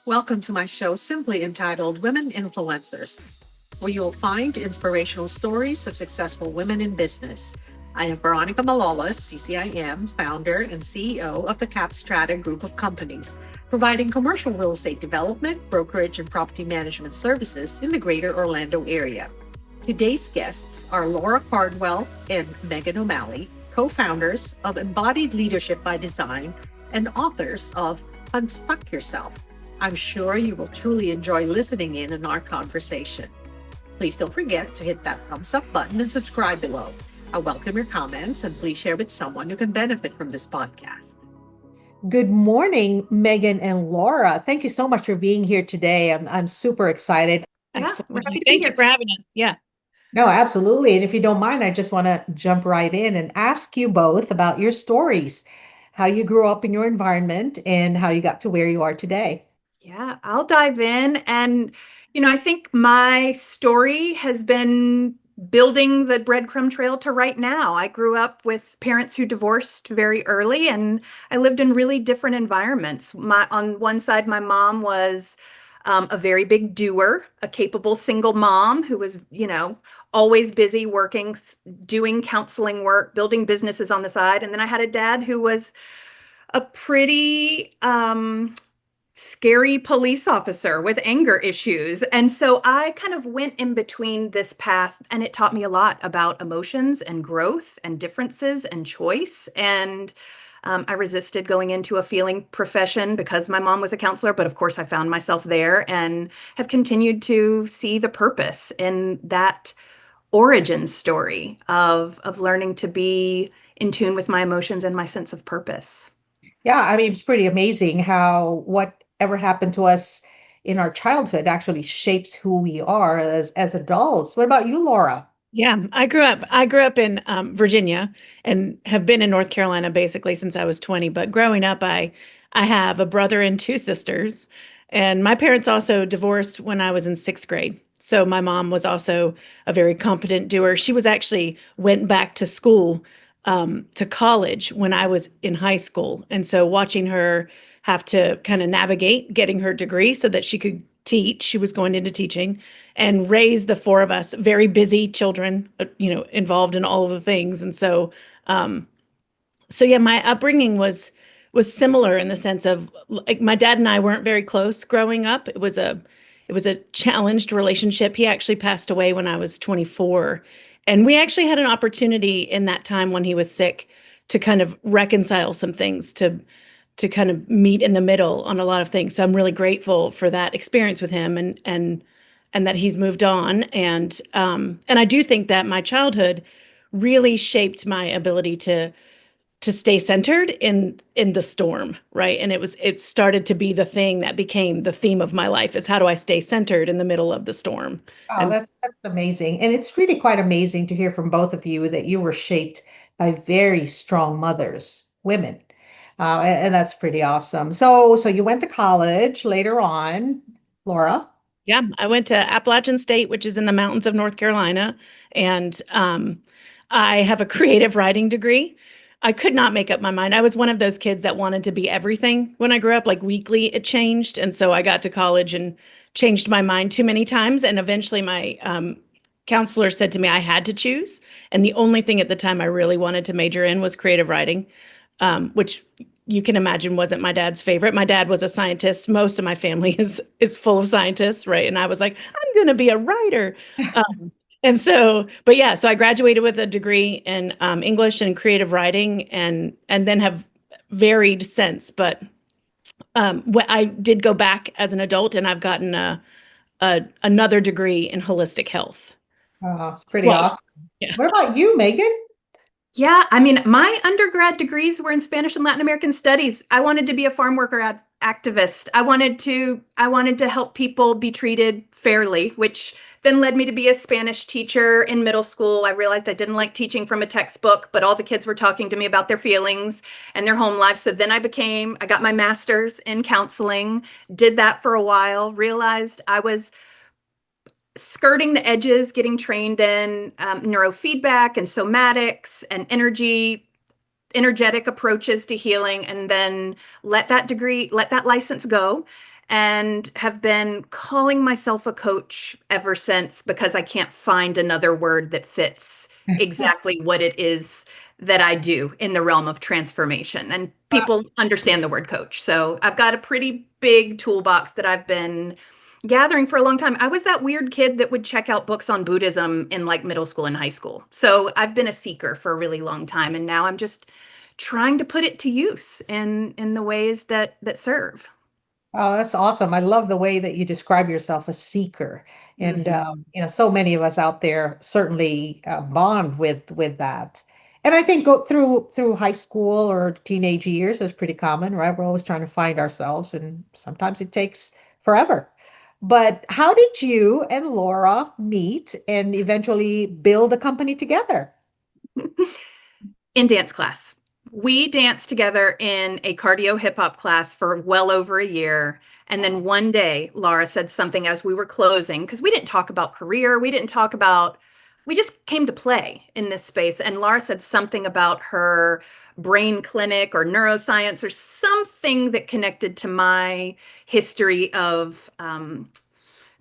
Welcome to my show, simply entitled Women Influencers, where you will find inspirational stories of successful women in business. I am Veronica Malolas, CCIM, founder and CEO of the Capstrata Group of Companies, providing commercial real estate development, brokerage, and property management services in the greater Orlando area. Today's guests are Laura Cardwell and Meghan O'Malley, co-founders of Embodied Leadership by Design and authors of Unstuck Yourself. I'm sure you will truly enjoy listening in on our conversation. Please don't forget to hit that thumbs up button and subscribe below. I welcome your comments and please share with someone who can benefit from this podcast. Good morning, Meghan and Laura. Thank you so much for being here today. I'm super excited. Yeah, we're happy to be here. Thank you for having us. Yeah. No, absolutely. And if you don't mind, I just want to jump right in and ask you both about your stories, how you grew up in your environment and how you got to where you are today. Yeah, I'll dive in. And, I think my story has been building the breadcrumb trail to right now. I grew up with parents who divorced very early, and I lived in really different environments. On one side, my mom was a very big doer, a capable single mom who was, always busy working, doing counseling work, building businesses on the side. And then I had a dad who was a pretty scary police officer with anger issues. And so I kind of went in between this path, and it taught me a lot about emotions and growth and differences and choice. And I resisted going into a feeling profession because my mom was a counselor, but of course I found myself there and have continued to see the purpose in that origin story of learning to be in tune with my emotions and my sense of purpose. Yeah, I mean, it's pretty amazing how whatever happened to us in our childhood actually shapes who we are as adults. What about you, Laura? Yeah, I grew up in Virginia and have been in North Carolina basically since I was 20. But growing up, I have a brother and two sisters, and my parents also divorced when I was in sixth grade. So my mom was also a very competent doer. She was actually went back to school to college when I was in high school, and so watching her have to kind of navigate getting her degree so that she could teach. She was going into teaching and raise the four of us, very busy children, involved in all of the things. And so yeah, my upbringing was similar in the sense of like my dad and I weren't very close growing up. It was a challenged relationship. He actually passed away when I was 24. And we actually had an opportunity in that time when he was sick to kind of reconcile some things, to kind of meet in the middle on a lot of things. So I'm really grateful for that experience with him and that he's moved on. And I do think that my childhood really shaped my ability to stay centered in the storm, right? And it started to be the thing that became the theme of my life is how do I stay centered in the middle of the storm? Oh, And that's amazing. And it's really quite amazing to hear from both of you that you were shaped by very strong mothers, women. And that's pretty awesome. So you went to college later on, Laura. yeah, I went to Appalachian State, which is in the mountains of North Carolina, and I have a creative writing degree. I could not make up my mind. I was one of those kids that wanted to be everything when I grew up, like weekly it changed. And so I got to college and changed my mind too many times. And eventually my counselor said to me I had to choose. And the only thing at the time I really wanted to major in was creative writing, which you can imagine wasn't my dad's favorite. My dad was a scientist. Most of my family is full of scientists, right? And I was like, I'm going to be a writer. And so, but yeah, so I graduated with a degree in English and creative writing, and then have varied since. But I did go back as an adult, and I've gotten another degree in holistic health. Oh, it's pretty Well, awesome. yeah. What about you, Meghan? Yeah, I mean, my undergrad degrees were in Spanish and Latin American studies. I wanted to be a farm worker activist. I wanted to help people be treated fairly, which then led me to be a Spanish teacher in middle school. I realized I didn't like teaching from a textbook, but all the kids were talking to me about their feelings and their home lives. So then I got my master's in counseling, did that for a while, realized I was skirting the edges, getting trained in neurofeedback and somatics and energetic approaches to healing, and then let that license go and have been calling myself a coach ever since because I can't find another word that fits exactly what it is that I do in the realm of transformation. And people understand the word coach. So I've got a pretty big toolbox that I've been gathering for a long time. I was that weird kid that would check out books on Buddhism in like middle school and high school. So I've been a seeker for a really long time. And now I'm just trying to put it to use in the ways that serve. Oh, that's awesome. I love the way that you describe yourself a seeker. And Mhm. so many of us out there certainly bond with that. And I think go through high school or teenage years is pretty common, right? We're always trying to find ourselves, and sometimes it takes forever. But how did you and Laura meet and eventually build a company together? In dance class. We danced together in a cardio hip hop class for well over a year. And then one day, Laura said something as we were closing, because we didn't talk about career. We just came to play in this space. And Laura said something about her brain clinic or neuroscience or something that connected to my history of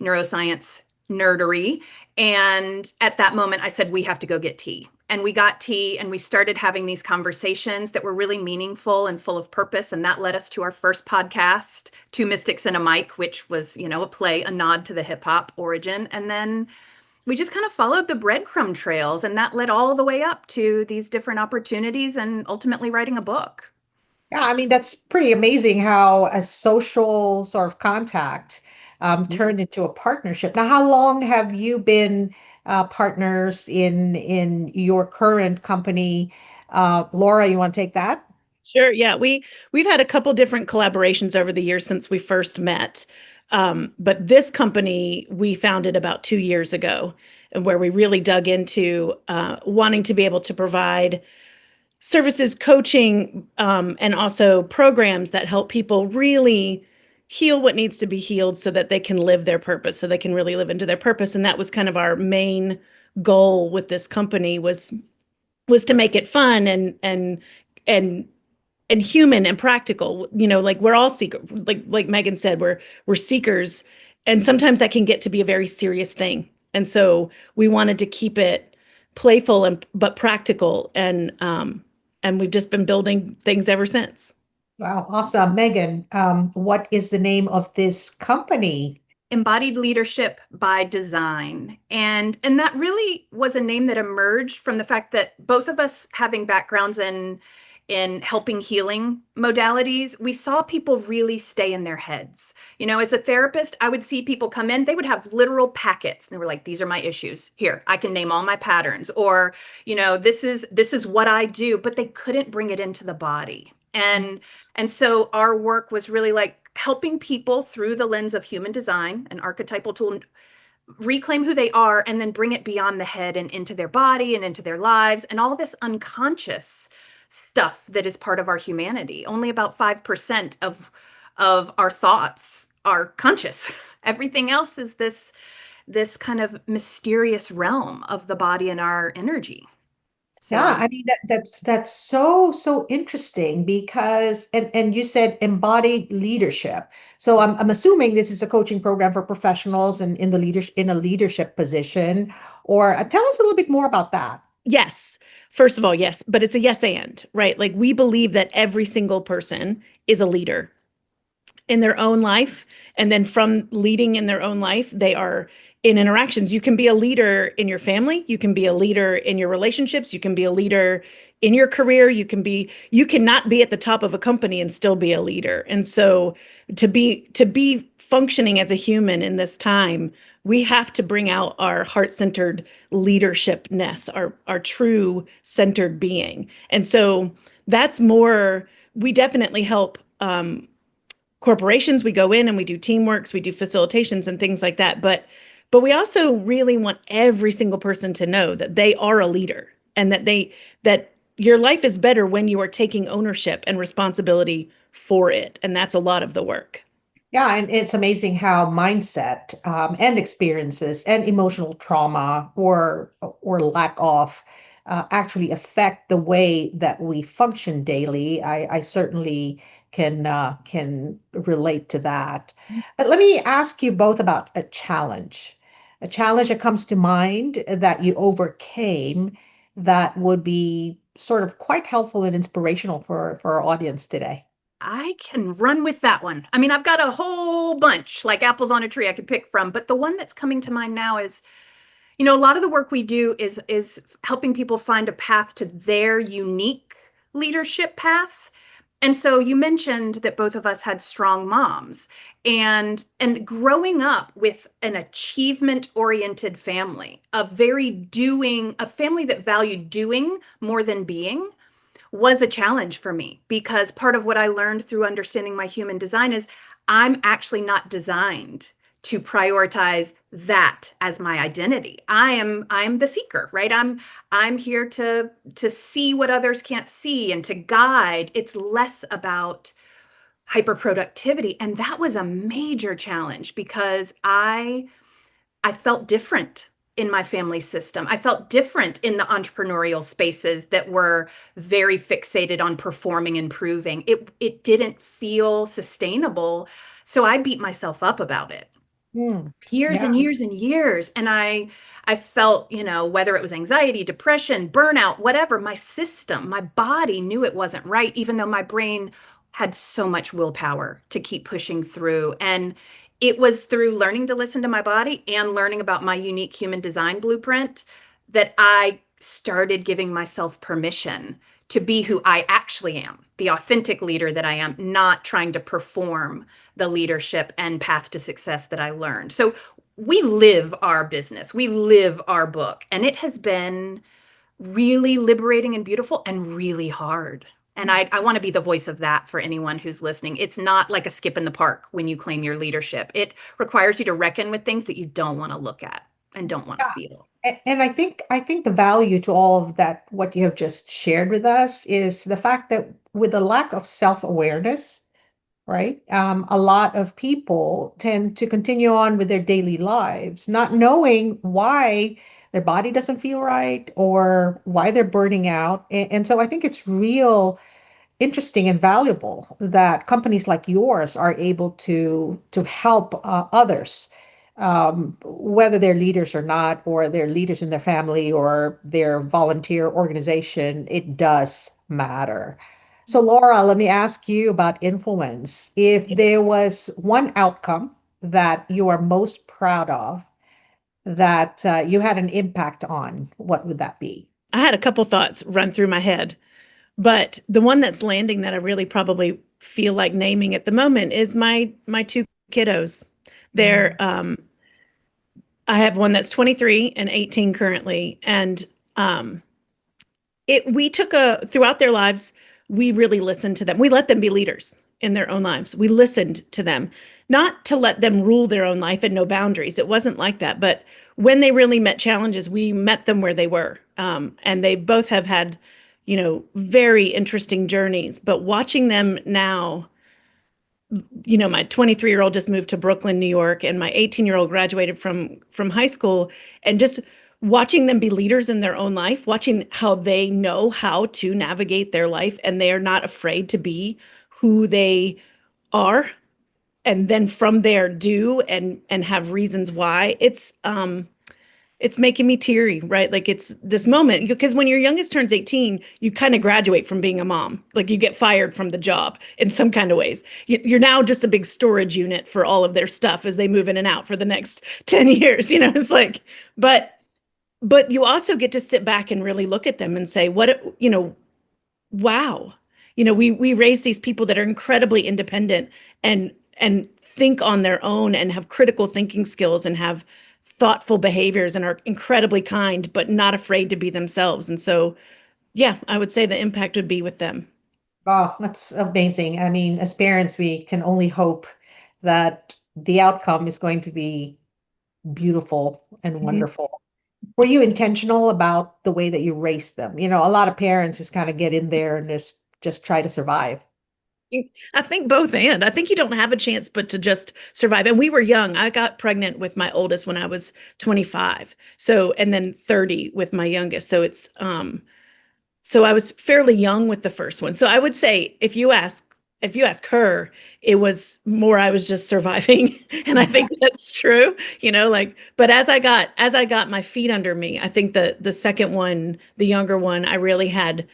neuroscience nerdery. And at that moment, I said, we have to go get tea. And we got tea and we started having these conversations that were really meaningful and full of purpose. And that led us to our first podcast, Two Mystics and a Mic, which was, a play, a nod to the hip hop origin. And then we just kind of followed the breadcrumb trails. And that led all the way up to these different opportunities and ultimately writing a book. Yeah, I mean, that's pretty amazing how a social sort of contact turned into a partnership. Now, how long have you been partners in your current company? Laura, you want to take that? Sure. Yeah, we've had a couple different collaborations over the years since we first met. But this company we founded about 2 years ago, and where we really dug into wanting to be able to provide services, coaching, and also programs that help people really heal what needs to be healed so that they can live their purpose, so they can really live into their purpose. And that was kind of our main goal with this company was to make it fun and and human and practical. Like we're all seekers, like Meghan said, we're seekers, and sometimes that can get to be a very serious thing. And so we wanted to keep it playful and but practical, and we've just been building things ever since. Wow, awesome. Megan, what is the name of this company? Embodied Leadership by Design. And that really was a name that emerged from the fact that both of us having backgrounds in helping healing modalities, we saw people really stay in their heads. As a therapist, I would see people come in, they would have literal packets. They were like, these are my issues. Here, I can name all my patterns, or, this is what I do, but they couldn't bring it into the body. And so our work was really like helping people through the lens of human design, an archetypal tool, reclaim who they are and then bring it beyond the head and into their body and into their lives and all this unconscious stuff that is part of our humanity. Only about 5% of our thoughts are conscious. Everything else is this kind of mysterious realm of the body and our energy. Yeah, So I mean that's so interesting because and you said embodied leadership. So I'm assuming this is a coaching program for professionals and in the leadership in a leadership position. Or tell us a little bit more about that. Yes. First of all, yes, but it's a yes and, right? Like we believe that every single person is a leader in their own life. And then from leading in their own life, they are in interactions. You can be a leader in your family. You can be a leader in your relationships. You can be a leader in your career. You cannot be at the top of a company and still be a leader. And so to be functioning as a human in this time, we have to bring out our heart-centered leadershipness, our true centered being. And so that's more, we definitely help corporations. We go in and we do teamworks, we do facilitations and things like that, but we also really want every single person to know that they are a leader, and that your life is better when you are taking ownership and responsibility for it, and that's a lot of the work. Yeah, and it's amazing how mindset and experiences and emotional trauma or lack of actually affect the way that we function daily. I certainly can relate to that. But let me ask you both about a challenge that comes to mind that you overcame that would be sort of quite helpful and inspirational for our audience today. I can run with that one. I mean, I've got a whole bunch, like apples on a tree I could pick from, but the one that's coming to mind now is, a lot of the work we do is helping people find a path to their unique leadership path. And so you mentioned that both of us had strong moms, and growing up with an achievement oriented family, a family that valued doing more than being, was a challenge for me, because part of what I learned through understanding my human design is I'm actually not designed to prioritize that as my identity. I'm the seeker, right? I'm here to see what others can't see and to guide. It's less about hyperproductivity, and that was a major challenge because I felt different in my family system. I felt different in the entrepreneurial spaces that were very fixated on performing and proving. It didn't feel sustainable. So I beat myself up about it Hmm. years Yeah. and years and years. And I felt, whether it was anxiety, depression, burnout, whatever, my system, my body knew it wasn't right, even though my brain had so much willpower to keep pushing through. And it was through learning to listen to my body and learning about my unique human design blueprint that I started giving myself permission to be who I actually am, the authentic leader that I am, not trying to perform the leadership and path to success that I learned. So we live our business, we live our book, and it has been really liberating and beautiful and really hard. And I want to be the voice of that for anyone who's listening. It's not like a skip in the park when you claim your leadership. It requires you to reckon with things that you don't want to look at and don't want to feel. And I think the value to all of that, what you have just shared with us, is the fact that with the lack of self-awareness, right? A lot of people tend to continue on with their daily lives, not knowing why their body doesn't feel right or why they're burning out. And so I think it's real interesting and valuable that companies like yours are able to help others, whether they're leaders or not, or they're leaders in their family or their volunteer organization. It does matter. So, Laura, let me ask you about influence. If there was one outcome that you are most proud of that you had an impact on, what would that be? I had a couple thoughts run through my head, but the one that's landing that I really probably feel like naming at the moment is my two kiddos. They're I have one that's 23 and 18 currently, and um it we took a throughout their lives, we really listened to them. We let them be leaders in their own lives. We listened to them, not to let them rule their own life and no boundaries. It wasn't like that. But when they really met challenges, we met them where they were. And they both have had, very interesting journeys. But watching them now, my 23-year-old just moved to Brooklyn, New York, and my 18-year-old graduated from high school, and just watching them be leaders in their own life, watching how they know how to navigate their life and they are not afraid to be who they are, and then from there do and have reasons why. It's making me teary, right? Like it's this moment because when your youngest turns 18, you kind of graduate from being a mom. Like you get fired from the job in some kind of ways. You're now just a big storage unit for all of their stuff as they move in and out for the next 10 years. It's like, but you also get to sit back and really look at them and say, wow. We raise these people that are incredibly independent and think on their own and have critical thinking skills and have thoughtful behaviors and are incredibly kind, but not afraid to be themselves. And so, yeah, I would say the impact would be with them. Oh, that's amazing. I mean, as parents, we can only hope that the outcome is going to be beautiful and Mhm. wonderful. Were you intentional about the way that you raised them? A lot of parents just kind of get in there and just try to survive. I think both and. I think you don't have a chance but to just survive. And we were young. I got pregnant with my oldest when I was 25. So, and then 30 with my youngest. So I was fairly young with the first one. So I would say if you ask her, it was more I was just surviving. And I think that's true, like, but as I got my feet under me, I think the second one, the younger one, I really had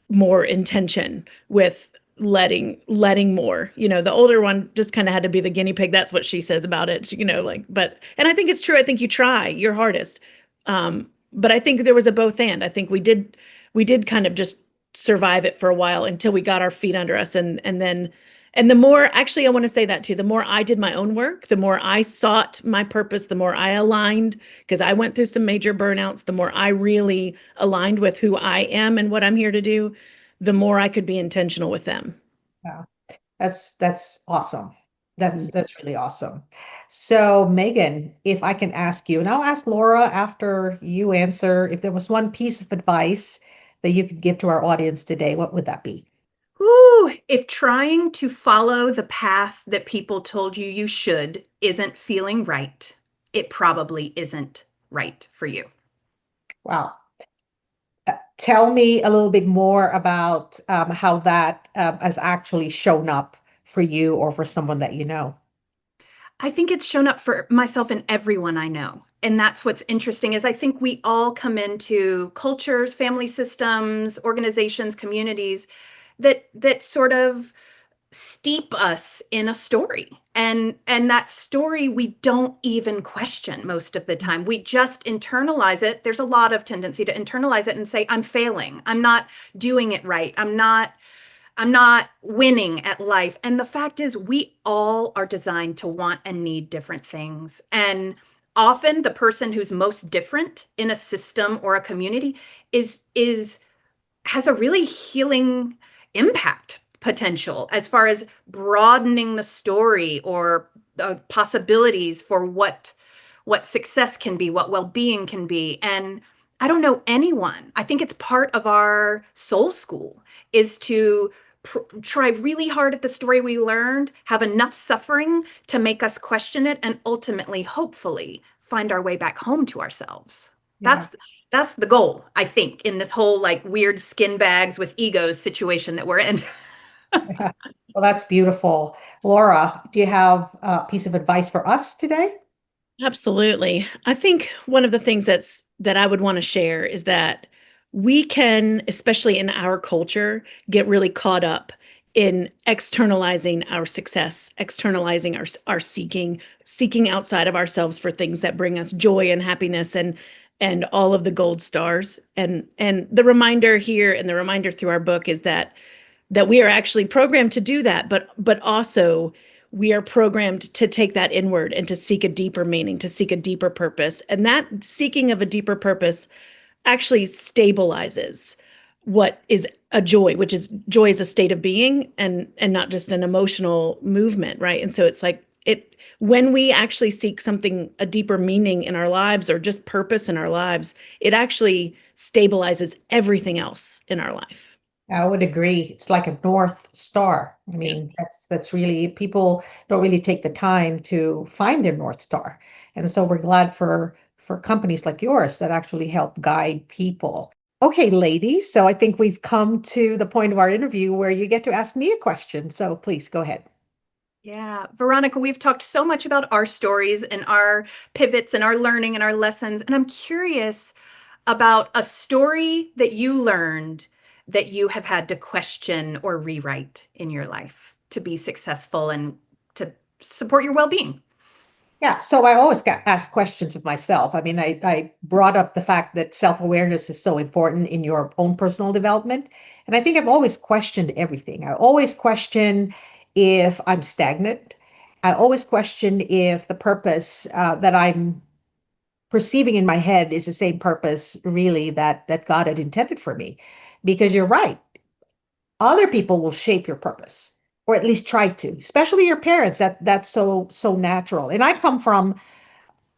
more intention with letting more. The older one just kind of had to be the guinea pig. That's what she says about it, like, but, and I think it's true. I think you try your hardest. But I think there was a both and. I think we did kind of just survive it for a while until we got our feet under us. And the more, actually, I want to say that too, the more I did my own work, the more I sought my purpose, the more I aligned, because I went through some major burnouts, the more I really aligned with who I am and what I'm here to do, the more I could be intentional with them. Yeah, that's awesome. That's really awesome. So, Megan, if I can ask you, and I'll ask Laura after you answer, if there was one piece of advice that you could give to our audience today, what would that be? Ooh, if trying to follow the path that people told you you should isn't feeling right, it probably isn't right for you. Wow. Tell me a little bit more about how that has actually shown up for you or for someone that you know. I think it's shown up for myself and everyone I know. And that's what's interesting is I think we all come into cultures, family systems, organizations, communities that sort of steep us in a story. And that story we don't even question most of the time. We just internalize it. There's a lot of tendency to internalize it and say I'm failing. I'm not doing it right. I'm not winning at life. And the fact is, we all are designed to want and need different things. And often the person who's most different in a system or a community is has a really healing impact potential as far as broadening the story or the possibilities for what success can be, what well-being can be. And I don't know anyone. I think it's part of our soul school is to try really hard at the story we learned, have enough suffering to make us question it, and ultimately, hopefully, find our way back home to ourselves. Yeah. That's the goal, I think, in this whole like weird skin bags with egos situation that we're in. Yeah. Well, that's beautiful. Laura, do you have a piece of advice for us today? Absolutely. I think one of the things that I would want to share is that we can, especially in our culture, get really caught up in externalizing our success, externalizing our seeking outside of ourselves for things that bring us joy and happiness and all of the gold stars. And the reminder here and the reminder through our book is that we are actually programmed to do that, but also we are programmed to take that inward and to seek a deeper meaning, to seek a deeper purpose. And that seeking of a deeper purpose actually stabilizes what is a joy, which is joy is a state of being and not just an emotional movement, right? And so it's like when we actually seek something, a deeper meaning in our lives or just purpose in our lives, it actually stabilizes everything else in our life. I would agree. It's like a North Star. I Yeah. mean, that's really people don't really take the time to find their North Star. And so we're glad for companies like yours that actually help guide people. Okay, ladies, so I think we've come to the point of our interview where you get to ask me a question. So please go ahead. Yeah, Veronica, we've talked so much about our stories and our pivots and our learning and our lessons. And I'm curious about a story that you learned that you have had to question or rewrite in your life to be successful and to support your well-being. Yeah, so I always get asked questions of myself. I mean, I brought up the fact that self-awareness is so important in your own personal development. And I think I've always questioned everything. I always question if I'm stagnant. I always question if the purpose that I'm perceiving in my head is the same purpose really that God had intended for me. Because you're right, other people will shape your purpose or at least try to, especially your parents. That's so natural. And I come from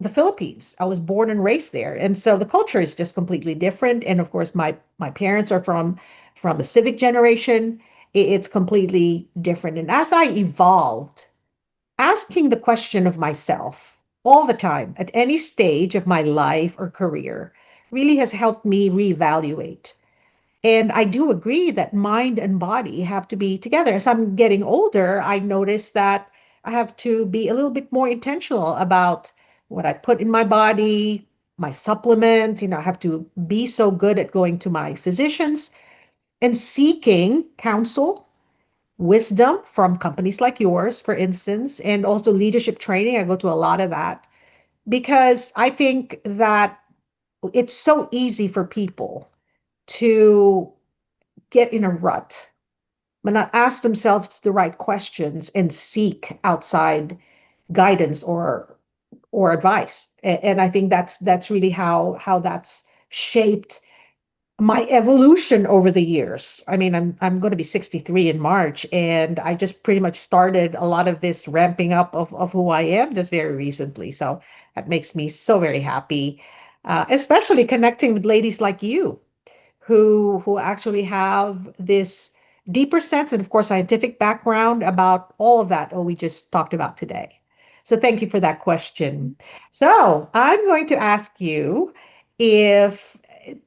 the Philippines. I was born and raised there. And so the culture is just completely different. And of course, my parents are from the civic generation. it's completely different. And as I evolved, asking the question of myself all the time at any stage of my life or career really has helped me reevaluate. And I do agree that mind and body have to be together. As I'm getting older, I notice that I have to be a little bit more intentional about what I put in my body, my supplements. I have to be so good at going to my physicians and seeking counsel, wisdom from companies like yours, for instance, and also leadership training. I go to a lot of that because I think that it's so easy for people to get in a rut, but not ask themselves the right questions and seek outside guidance or advice. And I think that's really how that's shaped my evolution over the years. I mean, I'm going to be 63 in March, and I just pretty much started a lot of this ramping up of who I am just very recently. So that makes me so very happy, especially connecting with ladies like you who actually have this deeper sense and of course scientific background about all of that we just talked about today. So thank you for that question. So I'm going to ask you if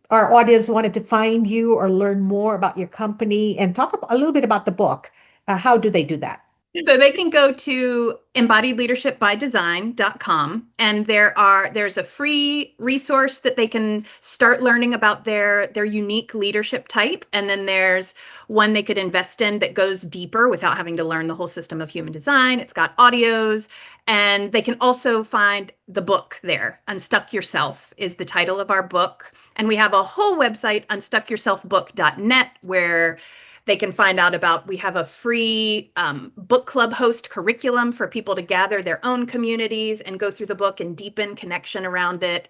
our audience wanted to find you or learn more about your company and talk a little bit about the book. How do they do that? So they can go to embodiedleadershipbydesign.com, and there's a free resource that they can start learning about their unique leadership type, and then there's one they could invest in that goes deeper without having to learn the whole system of human design. It's got audios, and they can also find the book there. Unstuck Yourself is the title of our book, and we have a whole website, unstuckyourselfbook.net, where they can find out about, we have a free book club host curriculum for people to gather their own communities and go through the book and deepen connection around it.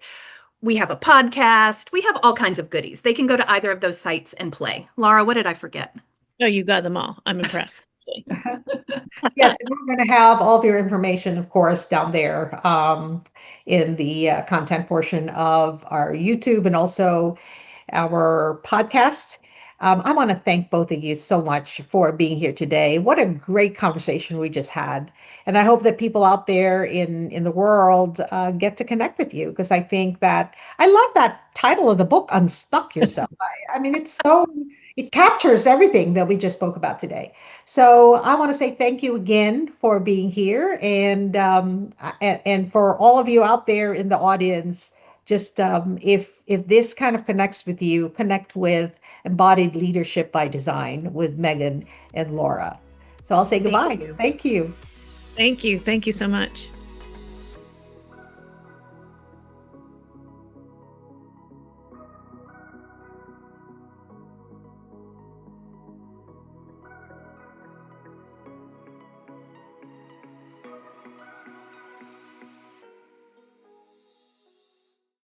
We have a podcast. We have all kinds of goodies. They can go to either of those sites and play. Laura, what did I forget? Oh, you got them all. I'm impressed. Yes, and we're going to have all of your information, of course, down there in the content portion of our YouTube and also our podcast. I want to thank both of you so much for being here today. What a great conversation we just had. And I hope that people out there in the world get to connect with you, because I think that I love that title of the book, Unstuck Yourself. I mean, it captures everything that we just spoke about today. So I want to say thank you again for being here, and for all of you out there in the audience. Just if this kind of connects with you, connect with Embodied Leadership by Design with Meghan and Laura. So I'll say goodbye. Thank you. Thank you. Thank you. Thank you so much.